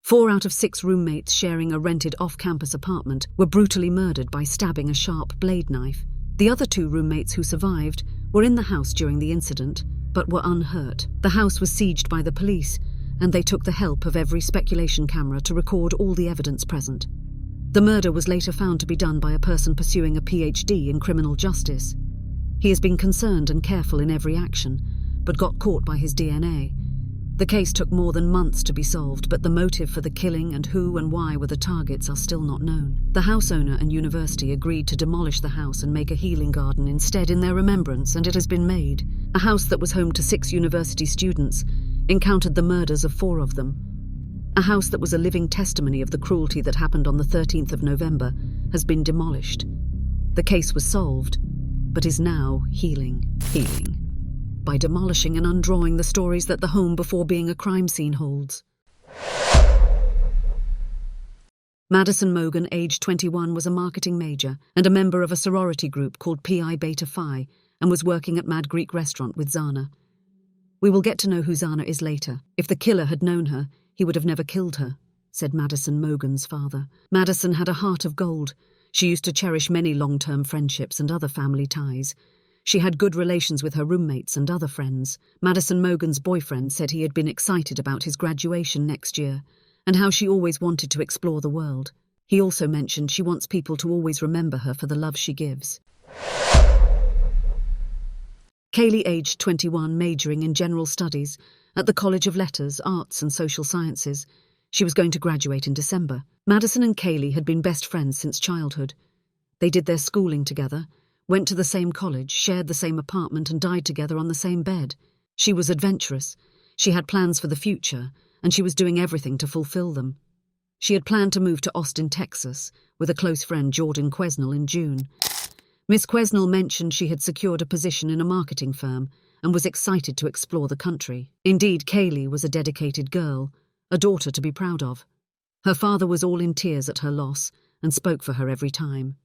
4 out of 6 roommates sharing a rented off-campus apartment were brutally murdered by stabbing a sharp blade knife. The other 2 roommates who survived were in the house during the incident, but were unhurt. The house was sieged by the police, and they took the help of every speculation camera to record all the evidence present. The murder was later found to be done by a person pursuing a Ph.D. in criminal justice. He has been concerned and careful in every action, but got caught by his DNA. The case took more than months to be solved, but the motive for the killing and who and why were the targets are still not known. The house owner and university agreed to demolish the house and make a healing garden instead in their remembrance, and it has been made. A house that was home to 6 university students encountered the murders of 4 of them. A house that was a living testimony of the cruelty that happened on the 13th of November has been demolished. The case was solved, but is now healing by demolishing and undrawing the stories that the home before being a crime scene holds. Madison Mogan, age 21, was a marketing major and a member of a sorority group called Pi Beta Phi and was working at Mad Greek Restaurant with Zana. We will get to know who Zana is later. If the killer had known her, he would have never killed her, said Madison Mogan's father. Madison had a heart of gold. She used to cherish many long-term friendships and other family ties. She had good relations with her roommates and other friends. Madison Mogan's boyfriend said he had been excited about his graduation next year and how she always wanted to explore the world. He also mentioned she wants people to always remember her for the love she gives. Kaylee, aged 21, majoring in general studies at the College of Letters, Arts and Social Sciences. She was going to graduate in December. Madison and Kaylee had been best friends since childhood. They did their schooling together, went to the same college, shared the same apartment, and died together on the same bed. She was adventurous. She had plans for the future, and she was doing everything to fulfill them. She had planned to move to Austin, Texas, with a close friend, Jordan Quesnel, in June. Miss Quesnel mentioned she had secured a position in a marketing firm and was excited to explore the country. Indeed, Kaylee was a dedicated girl, a daughter to be proud of. Her father was all in tears at her loss and spoke for her every time.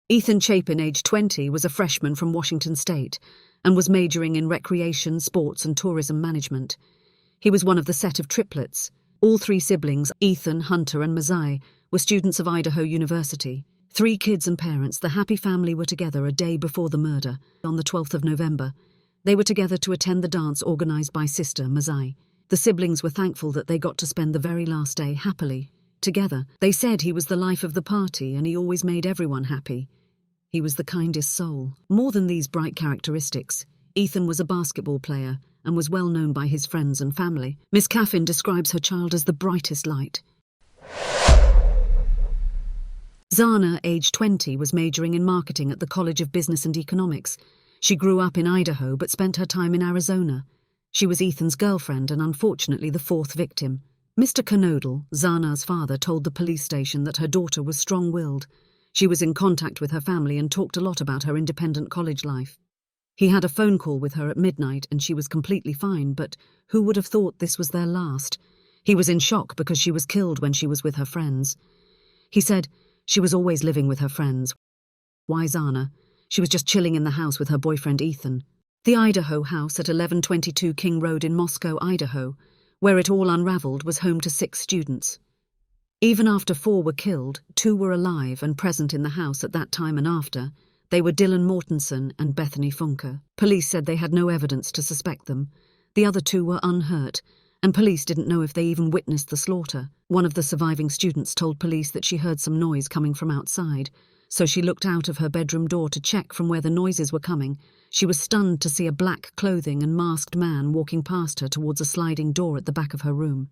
Ethan Chapin, age 20, was a freshman from Washington State and was majoring in recreation, sports and tourism management. He was one of the set of triplets. All 3 siblings, Ethan, Hunter and Mazai, were students of Idaho University. 3 kids and parents, the happy family were together a day before the murder, on the 12th of November. They were together to attend the dance organized by sister Mazai. The siblings were thankful that they got to spend the very last day happily together. They said he was the life of the party and he always made everyone happy. He was the kindest soul. More than these bright characteristics, Ethan was a basketball player and was well known by his friends and family. Miss Caffin describes her child as the brightest light. Zana, age 20, was majoring in marketing at the College of Business and Economics. She grew up in Idaho but spent her time in Arizona. She was Ethan's girlfriend and unfortunately the 4th victim. Mr. Knodel, Zana's father, told the police station that her daughter was strong-willed. She was in contact with her family and talked a lot about her independent college life. He had a phone call with her at midnight and she was completely fine, but who would have thought this was their last? He was in shock because she was killed when she was with her friends. He said she was always living with her friends. Why Zana? She was just chilling in the house with her boyfriend Ethan. The Idaho house at 1122 King Road in Moscow, Idaho, where it all unraveled, was home to 6 students. Even after 4 were killed, 2 were alive and present in the house at that time and after. They were Dylan Mortensen and Bethany Funke. Police said they had no evidence to suspect them. The other 2 were unhurt, and police didn't know if they even witnessed the slaughter. One of the surviving students told police that she heard some noise coming from outside, so she looked out of her bedroom door to check from where the noises were coming. She was stunned to see a black clothing and masked man walking past her towards a sliding door at the back of her room.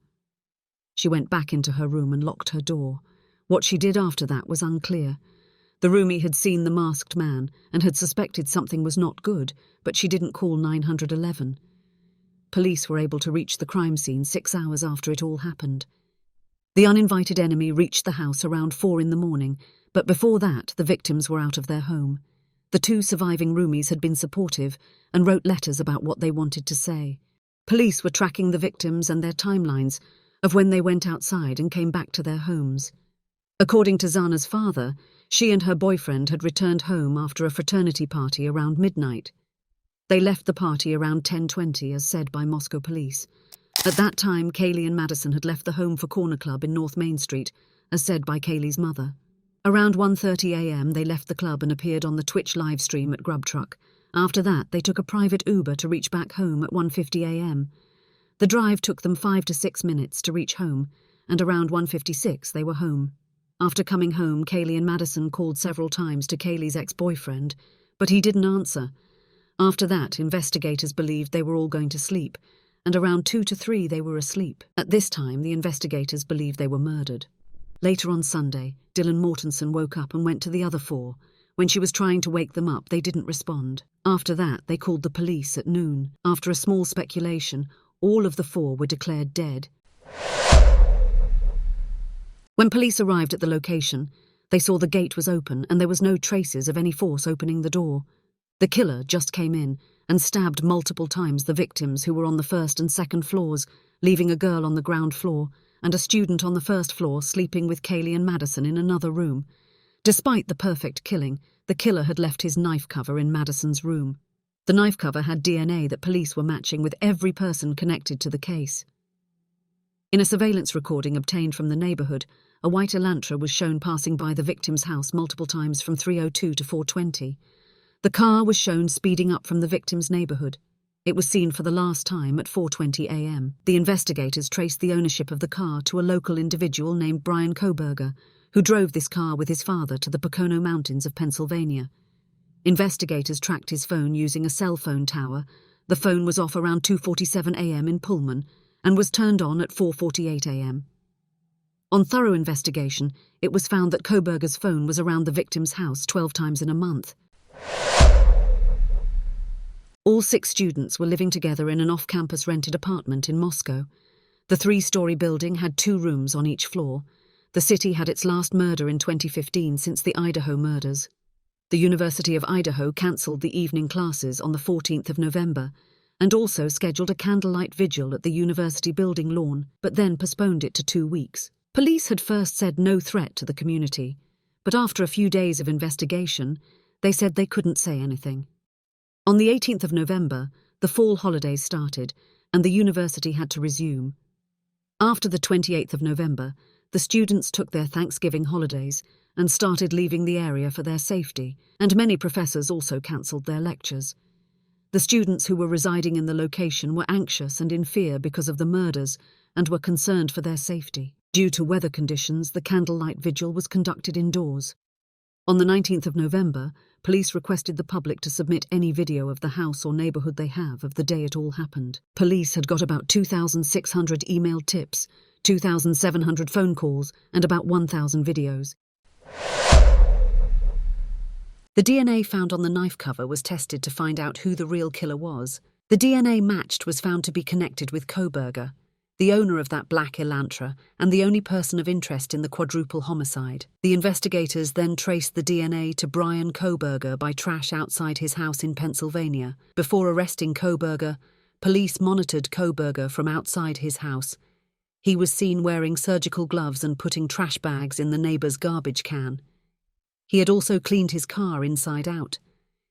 She went back into her room and locked her door. What she did after that was unclear. The roomie had seen the masked man and had suspected something was not good, but she didn't call 911. Police were able to reach the crime scene 6 hours after it all happened. The uninvited enemy reached the house around 4 in the morning, but before that the victims were out of their home. The 2 surviving roomies had been supportive and wrote letters about what they wanted to say. Police were tracking the victims and their timelines of when they went outside and came back to their homes. According to Zana's father, she and her boyfriend had returned home after a fraternity party around midnight. They left the party around 10:20, as said by Moscow police. At that time, Kaylee and Madison had left the Home for Corner Club in North Main Street, as said by Kaylee's mother. Around 1:30 a.m, they left the club and appeared on the Twitch live stream at Grub Truck. After that, they took a private Uber to reach back home at 1:50 a.m. The drive took them 5 to 6 minutes to reach home, and around 1:56 they were home. After coming home, Kaylee and Madison called several times to Kaylee's ex-boyfriend, but he didn't answer. After that, investigators believed they were all going to sleep, and around 2 to 3 they were asleep. At this time, the investigators believed they were murdered. Later on Sunday, Dylan Mortensen woke up and went to the other four. When she was trying to wake them up, they didn't respond. After that, they called the police at noon. After a small speculation, all of the four were declared dead. When police arrived at the location, they saw the gate was open and there was no traces of any force opening the door. The killer just came in and stabbed multiple times the victims who were on the first and second floors, leaving a girl on the ground floor and a student on the first floor sleeping with Kaylee and Madison in another room. Despite the perfect killing, the killer had left his knife cover in Madison's room. The knife cover had DNA that police were matching with every person connected to the case. In a surveillance recording obtained from the neighborhood, a white Elantra was shown passing by the victim's house multiple times from 3:02 to 4:20. The car was shown speeding up from the victim's neighborhood. It was seen for the last time at 4:20 a.m. The investigators traced the ownership of the car to a local individual named Brian Koberger, who drove this car with his father to the Pocono Mountains of Pennsylvania. Investigators tracked his phone using a cell phone tower. The phone was off around 2:47 a.m. in Pullman and was turned on at 4:48 a.m. On thorough investigation, it was found that Koberger's phone was around the victim's house 12 times in a month. All 6 students were living together in an off-campus rented apartment in Moscow. The 3-story building had 2 rooms on each floor. The city had its last murder in 2015 since the Idaho murders. The University of Idaho cancelled the evening classes on the 14th of November and also scheduled a candlelight vigil at the university building lawn, but then postponed it to 2 weeks. Police had first said no threat to the community, but after a few days of investigation, they said they couldn't say anything. On the 18th of November, the fall holidays started, and the university had to resume. After the 28th of November, the students took their Thanksgiving holidays and started leaving the area for their safety, and many professors also cancelled their lectures. The students who were residing in the location were anxious and in fear because of the murders and were concerned for their safety. Due to weather conditions, the candlelight vigil was conducted indoors. On the 19th of November, police requested the public to submit any video of the house or neighborhood they have of the day it all happened. Police had got about 2,600 email tips, 2,700 phone calls, and about 1,000 videos. The DNA found on the knife cover was tested to find out who the real killer was. The DNA matched was found to be connected with Koberger, the owner of that black Elantra and the only person of interest in the quadruple homicide. The investigators then traced the DNA to Brian Koberger by trash outside his house in Pennsylvania. Before arresting Koberger, police monitored Koberger from outside his house. He was seen wearing surgical gloves and putting trash bags in the neighbor's garbage can. He had also cleaned his car inside out.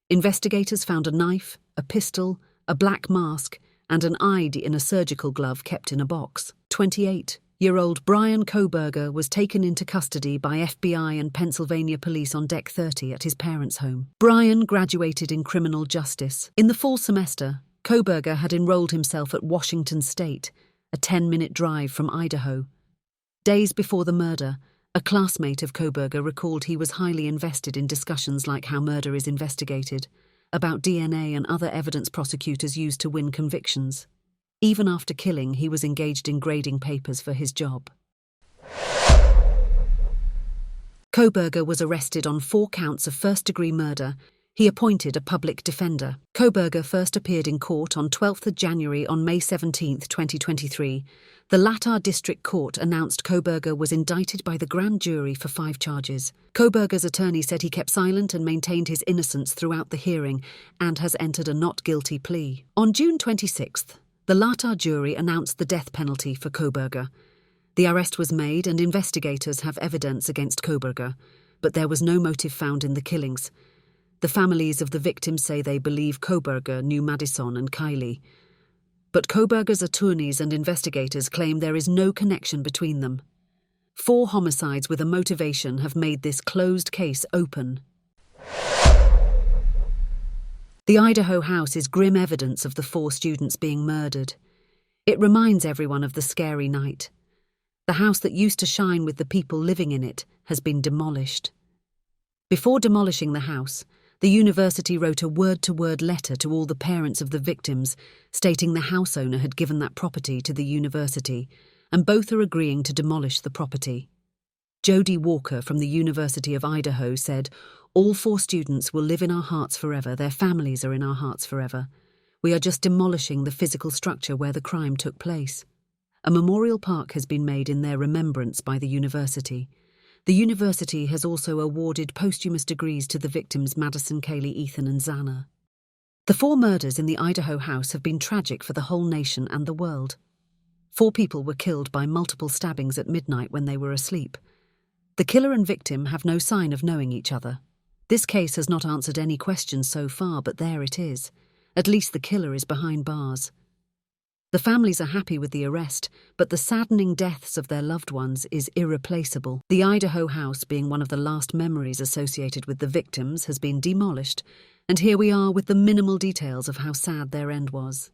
Investigators found a knife, a pistol, a black mask, and an ID in a surgical glove kept in a box. 28-year-old Brian Koberger was taken into custody by FBI and Pennsylvania police on Deck 30 at his parents' home. Brian graduated in criminal justice. In the fall semester, Koberger had enrolled himself at Washington State, a 10-minute drive from Idaho. Days before the murder, a classmate of Koberger recalled he was highly invested in discussions like how murder is investigated, about DNA and other evidence prosecutors used to win convictions. Even after killing, he was engaged in grading papers for his job. Koberger was arrested on 4 counts of first-degree murder. He appointed a public defender. Koberger first appeared in court on 12th of January. On May 17, 2023, the Latah District Court announced Koberger was indicted by the grand jury for 5 charges. Koberger's attorney said he kept silent and maintained his innocence throughout the hearing and has entered a not guilty plea. On June 26th, the Latah jury announced the death penalty for Koberger. The arrest was made and investigators have evidence against Koberger, but there was no motive found in the killings. The families of the victims say they believe Koberger knew Madison and Kaylee. But Koberger's attorneys and investigators claim there is no connection between them. 4 homicides with a motivation have made this closed case open. The Idaho house is grim evidence of the 4 students being murdered. It reminds everyone of the scary night. The house that used to shine with the people living in it has been demolished. Before demolishing the house, the university wrote a word-to-word letter to all the parents of the victims, stating the house owner had given that property to the university, and both are agreeing to demolish the property. Jody Walker from the University of Idaho said, "All 4 students will live in our hearts forever. Their families are in our hearts forever. We are just demolishing the physical structure where the crime took place." A memorial park has been made in their remembrance by the university. The university has also awarded posthumous degrees to the victims Madison, Kaylee, Ethan and Xana. The 4 murders in the Idaho house have been tragic for the whole nation and the world. 4 people were killed by multiple stabbings at midnight when they were asleep. The killer and victim have no sign of knowing each other. This case has not answered any questions so far, but there it is. At least the killer is behind bars. The families are happy with the arrest, but the saddening deaths of their loved ones is irreplaceable. The Idaho house, being one of the last memories associated with the victims, has been demolished, and here we are with the minimal details of how sad their end was.